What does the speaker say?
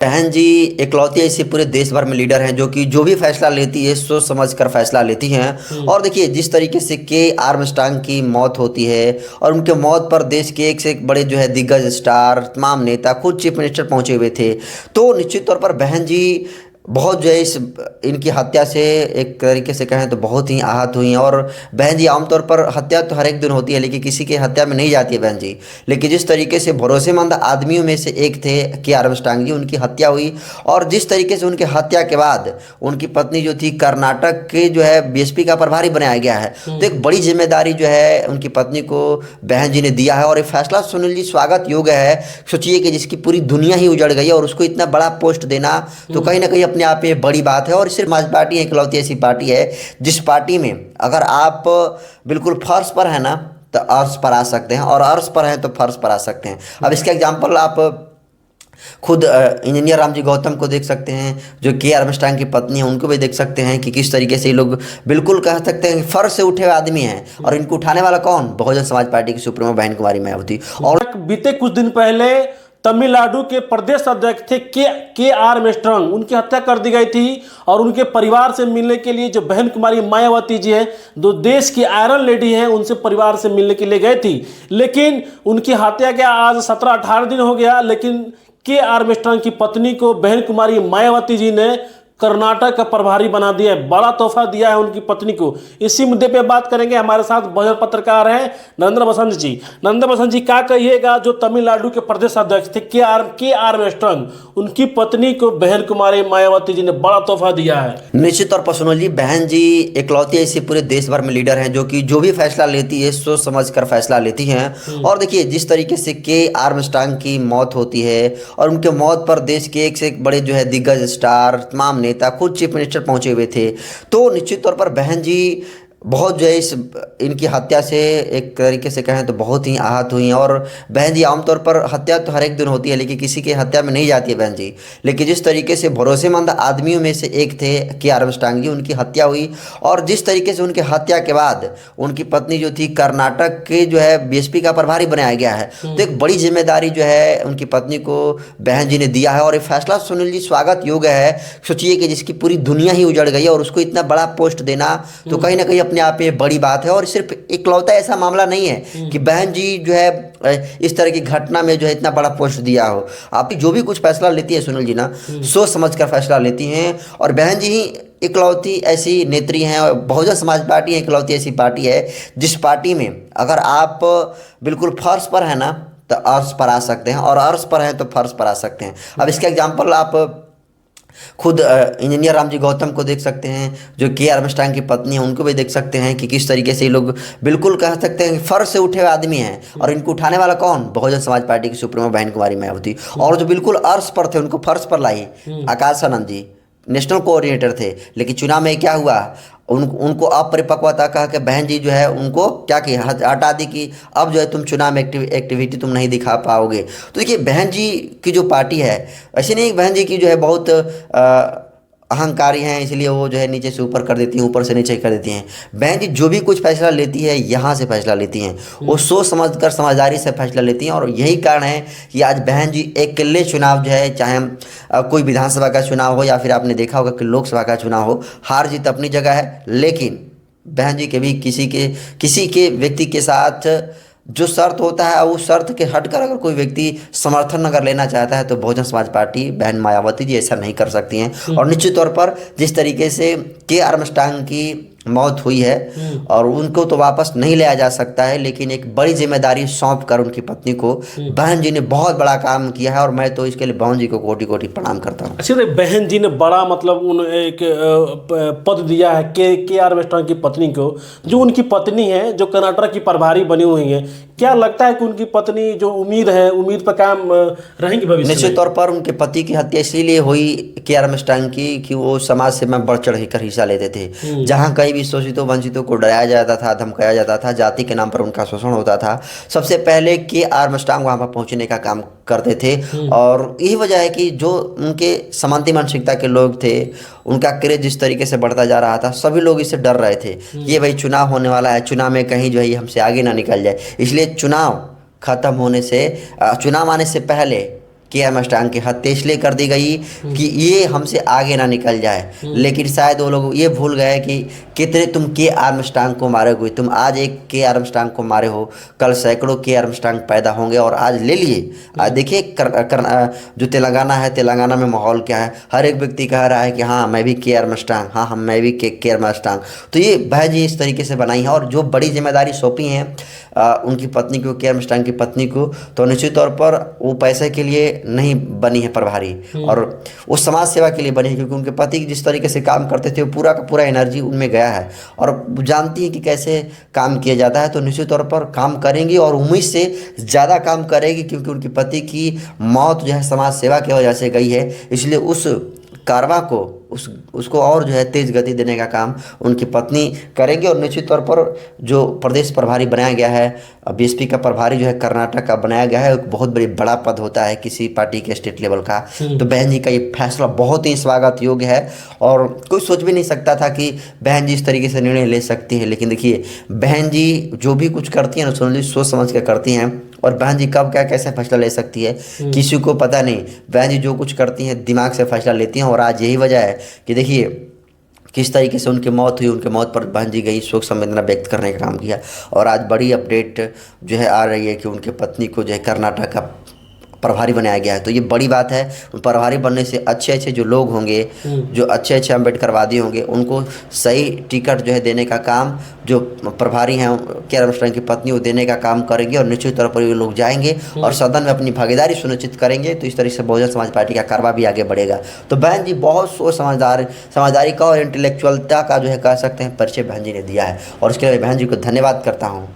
बहन जी इकलौती ऐसी पूरे देश भर में लीडर हैं जो कि जो भी फैसला लेती है सोच समझ कर फैसला लेती हैं। और देखिए जिस तरीके से के आर्मस्ट्रांग की मौत होती है और उनके मौत पर देश के एक से एक बड़े जो है दिग्गज स्टार तमाम नेता खुद चीफ मिनिस्टर पहुंचे हुए थे। तो निश्चित तौर पर बहन जी बहुत जो है इस इनकी हत्या से एक तरीके से कहें तो बहुत ही आहत हुई हैं। और बहन जी आमतौर पर हत्या तो हर एक दिन होती है लेकिन किसी की हत्या में नहीं जाती है बहन जी। लेकिन जिस तरीके से भरोसेमंद आदमियों में से एक थे के आर्मस्ट्रांग जी, उनकी हत्या हुई। और जिस तरीके से उनकी हत्या के बाद उनकी पत्नी जो थी कर्नाटक के जो है बीएसपी का प्रभारी बनाया गया है। तो एक बड़ी जिम्मेदारी जो है उनकी पत्नी को बहन जी ने दिया है और ये फैसला सुनील जी स्वागत योग्य है। सोचिए कि जिसकी पूरी दुनिया ही उजड़ गई है और उसको इतना बड़ा पोस्ट देना तो कहीं ना कहीं अपने आप में बड़ी बात है। और सिर्फ समाज पार्टी इकलौती ऐसी पार्टी है जिस पार्टी में अगर आप बिल्कुल फर्श पर है ना तो अर्श पर आ सकते हैं और अर्श पर हैं तो फर्श पर आ सकते हैं। अब इसका एग्जाम्पल आप खुद इंजीनियर रामजी गौतम को देख सकते हैं जो के आर्मस्ट्रांग की पत्नी है, उनको भी देख सकते हैं कि किस तरीके से ये लोग बिल्कुल कह सकते हैं कि फर्श से उठे हुए आदमी हैं। और इनको उठाने वाला कौन? बहुजन समाज पार्टी की सुप्रीमो बहन कुमारी मायावती। और बीते कुछ दिन पहले तमिलनाडु के प्रदेश अध्यक्ष थे के आर्मस्ट्रांग, उनकी हत्या कर दी गई थी। और उनके परिवार से मिलने के लिए जो बहन कुमारी मायावती जी हैं, जो देश की आयरन लेडी हैं, उनसे परिवार से मिलने के लिए गए थी। लेकिन उनकी हत्या के आज 17-18 दिन हो गया, लेकिन के आर्मस्ट्रांग की पत्नी को बहन कुमारी मायावती जी ने कर्नाटक का प्रभारी बना दिया है। बड़ा तोहफा दिया है उनकी पत्नी को। इसी मुद्दे पे बात करेंगे। हमारे साथ बहुजन पत्रकार हैं नरेंद्र बसंत जी। नरेंद्र बसंत जी, क्या कहिएगा जो तमिलनाडु के प्रदेश अध्यक्ष थे के आर्मस्ट्रांग, उनकी पत्नी को बहन कुमारी मायावती जी ने बड़ा तोहफा दिया है। निश्चित तौर पर सुनो जी, बहन जी इकलौती ऐसी पूरे देश भर में लीडर हैं जो कि जो भी फैसला लेती है सोच समझ कर फैसला लेती हैं। और देखिए जिस तरीके से के आर्मस्ट्रांग की मौत होती है और उनके मौत पर देश के एक से एक बड़े जो है दिग्गज स्टार तमाम नेता खुद चीफ मिनिस्टर पहुंचे हुए थे। तो निश्चित तौर पर बहन जी बहुत जो है इस इनकी हत्या से एक तरीके से कहें तो बहुत ही आहत हुई हैं। और बहन जी आमतौर पर हत्या तो हर एक दिन होती है लेकिन किसी की हत्या में नहीं जाती है बहन जी। लेकिन जिस तरीके से भरोसेमंद आदमियों में से एक थे के आर्मस्ट्रांग जी, उनकी हत्या हुई। और जिस तरीके से उनकी हत्या के बाद उनकी पत्नी जो थी कर्नाटक के जो है बीएसपी का प्रभारी बनाया गया है। तो एक बड़ी जिम्मेदारी जो है उनकी पत्नी को बहन जी ने दिया है और ये फैसला सुनील जी स्वागत योग्य है। सोचिए कि जिसकी पूरी दुनिया ही उजड़ गई है और उसको इतना बड़ा पोस्ट देना तो कहीं ना कहीं अपने आप में बड़ी बात है। और सिर्फ इकलौता ऐसा मामला नहीं है कि बहन जी जो है इस तरह की घटना में जो है इतना बड़ा पोस्ट दिया हो। आप जो भी कुछ फैसला लेती है सुनील जी ना, सोच समझ कर फैसला लेती हैं। और बहन जी ही इकलौती ऐसी नेत्री हैं और बहुजन समाज पार्टी इकलौती ऐसी पार्टी है जिस पार्टी में अगर आप बिल्कुल फर्श पर है ना तो अर्श पर आ सकते हैं और अर्श पर हैं तो फर्श पर आ सकते हैं। अब इसका एग्जाम्पल आप खुद इंजीनियर रामजी गौतम को देख सकते हैं जो के आर्मस्ट्रांग की पत्नी है, उनको भी देख सकते हैं कि किस तरीके से ये लोग बिल्कुल कह सकते हैं कि फर्श से उठे हुए आदमी हैं। और इनको उठाने वाला कौन? बहुजन समाज पार्टी की सुप्रीमो बहन कुमारी मायावती। और जो बिल्कुल अर्श पर थे उनको फर्श पर लाई आकाश आनंद जी, नेशनल कोऑर्डिनेटर थे। लेकिन चुनाव में क्या हुआ, उनको अपरिपक्वता कह के बहन जी जो है उनको क्या किया, हटा दी कि अब जो है तुम चुनाव में एक्टिविटी तुम नहीं दिखा पाओगे। तो देखिए बहन जी की जो पार्टी है, ऐसे नहीं बहन जी की जो है बहुत अहंकारी हैं इसलिए वो जो है नीचे से ऊपर कर देती हैं, ऊपर से नीचे कर देती हैं। बहन जी जो भी कुछ फैसला लेती है यहाँ से फैसला लेती हैं, वो सोच समझ कर समझदारी से फैसला लेती हैं। और यही कारण है कि आज बहन जी अकेले चुनाव जो है, चाहे कोई विधानसभा का चुनाव हो या फिर आपने देखा होगा कि लोकसभा का चुनाव हो, हार जीत अपनी जगह है। लेकिन बहन जी कभी किसी के व्यक्ति के साथ जो शर्त होता है उस शर्त के हटकर अगर कोई व्यक्ति समर्थन अगर लेना चाहता है तो बहुजन समाज पार्टी बहन मायावती जी ऐसा नहीं कर सकती हैं। और निश्चित तौर पर जिस तरीके से के आर्मस्ट्रांग की मौत हुई है और उनको तो वापस नहीं लाया जा सकता है, लेकिन एक बड़ी जिम्मेदारी सौंप कर उनकी पत्नी को बहन जी ने बहुत बड़ा काम किया है। और मैं तो इसके लिए बहन जी को कोटि कोटि प्रणाम करता हूँ। अच्छा, बहन जी ने बड़ा मतलब उन एक पद दिया है के आर्मस्ट्रांग की पत्नी को, जो उनकी पत्नी है जो कर्नाटक की प्रभारी बनी हुई है। क्या लगता है कि उनकी पत्नी जो उम्मीद पर कायम रहेंगी भविष्य में? निश्चित तौर पर उनके पति की हत्या इसीलिए हुई के आर्मस्ट्रांग की कि वो समाज सेवा में बढ़ चढ़ कर हिस्सा लेते थे। जहाँ कहीं भी शोषितों वंचितों को डराया जाता था, धमकाया जाता था, जाति के नाम पर उनका शोषण होता था, सबसे पहले के आर्मस्ट्रांग वहाँ पर पहुँचने का काम करते थे। और यही वजह है कि जो उनके समांती मानसिकता के लोग थे, उनका क्रेज जिस तरीके से बढ़ता जा रहा था, सभी लोग इससे डर रहे थे। ये भाई चुनाव होने वाला है, चुनाव में कहीं जो है हमसे आगे ना निकल जाए। इसलिए चुनाव खत्म होने से चुनाव आने से पहले के आर्मस्ट्रांग की हत्या इसलिए कर दी गई कि ये हमसे आगे ना निकल जाए। लेकिन शायद वो लोग ये भूल गए कि कितने तुम के आर्मस्ट्रांग को मारे हुए, तुम आज एक के आर्मस्ट्रांग को मारे हो, कल सैकड़ों के आर्मस्ट्रांग पैदा होंगे और आज ले लिए। आज देखिए जो तेलंगाना है, तेलंगाना में माहौल क्या है, हर एक व्यक्ति कह रहा है कि हाँ मैं भी के आर्मस्ट्रांग, हाँ हम मैं भी के आर्मस्ट्रांग। तो ये बहन जी इस तरीके से बनाई है और जो बड़ी जिम्मेदारी सौंपी है उनकी पत्नी को, के आर्मस्ट्रांग की पत्नी को, तो निश्चित तौर पर वो पैसे के लिए नहीं बनी है प्रभारी, और वो समाज सेवा के लिए बनी है, क्योंकि उनके पति जिस तरीके से काम करते थे वो पूरा का पूरा एनर्जी उनमें गया है और जानती है कि कैसे काम किया जाता है। तो निश्चित तौर पर काम करेंगी और उम्मीद से ज़्यादा काम करेगी, क्योंकि उनके पति की मौत जो है समाज सेवा की वजह से गई है। इसलिए उस कारवा को उसको और जो है तेज गति देने का काम उनकी पत्नी करेंगे। और निश्चित तौर पर जो प्रदेश प्रभारी बनाया गया है, बीएसपी का प्रभारी जो है कर्नाटक का बनाया गया है, एक बहुत बड़ा पद होता है किसी पार्टी के स्टेट लेवल का। तो बहन जी का ये फैसला बहुत ही स्वागत योग्य है और कोई सोच भी नहीं सकता था कि बहन जी इस तरीके से निर्णय ले सकती है। लेकिन देखिए बहन जी जो भी कुछ करती हैं ना सोच समझ कर करती हैं, और बहन जी कब क्या कैसे फैसला ले सकती है किसी को पता नहीं। बहन जी जो कुछ करती हैं दिमाग से फैसला लेती हैं, और आज यही वजह है कि देखिए किस तरीके से उनकी मौत हुई। उनके मौत पर बहन जी गई, शोक संवेदना व्यक्त करने का काम किया, और आज बड़ी अपडेट जो है आ रही है कि उनके पत्नी को जो है कर्नाटक का प्रभारी बनाया गया है। तो ये बड़ी बात है। प्रभारी बनने से अच्छे अच्छे जो लोग होंगे, जो अच्छे अच्छे अम्बेडकरवादी होंगे, उनको सही टिकट जो है देने का काम जो प्रभारी हैं के आर्मस्ट्रांग की पत्नी वो देने का काम करेंगे, और निश्चित तौर पर ये लोग जाएंगे और सदन में अपनी भागीदारी सुनिश्चित करेंगे। तो इस तरह से बहुजन समाज पार्टी का कारवा भी आगे बढ़ेगा। तो बहन जी बहुत सोच समझदारी का और इंटेलेक्चुअलता का जो है कह सकते हैं परिचय बहन जी ने दिया है, और उसके लिए बहन जी को धन्यवाद करता हूँ।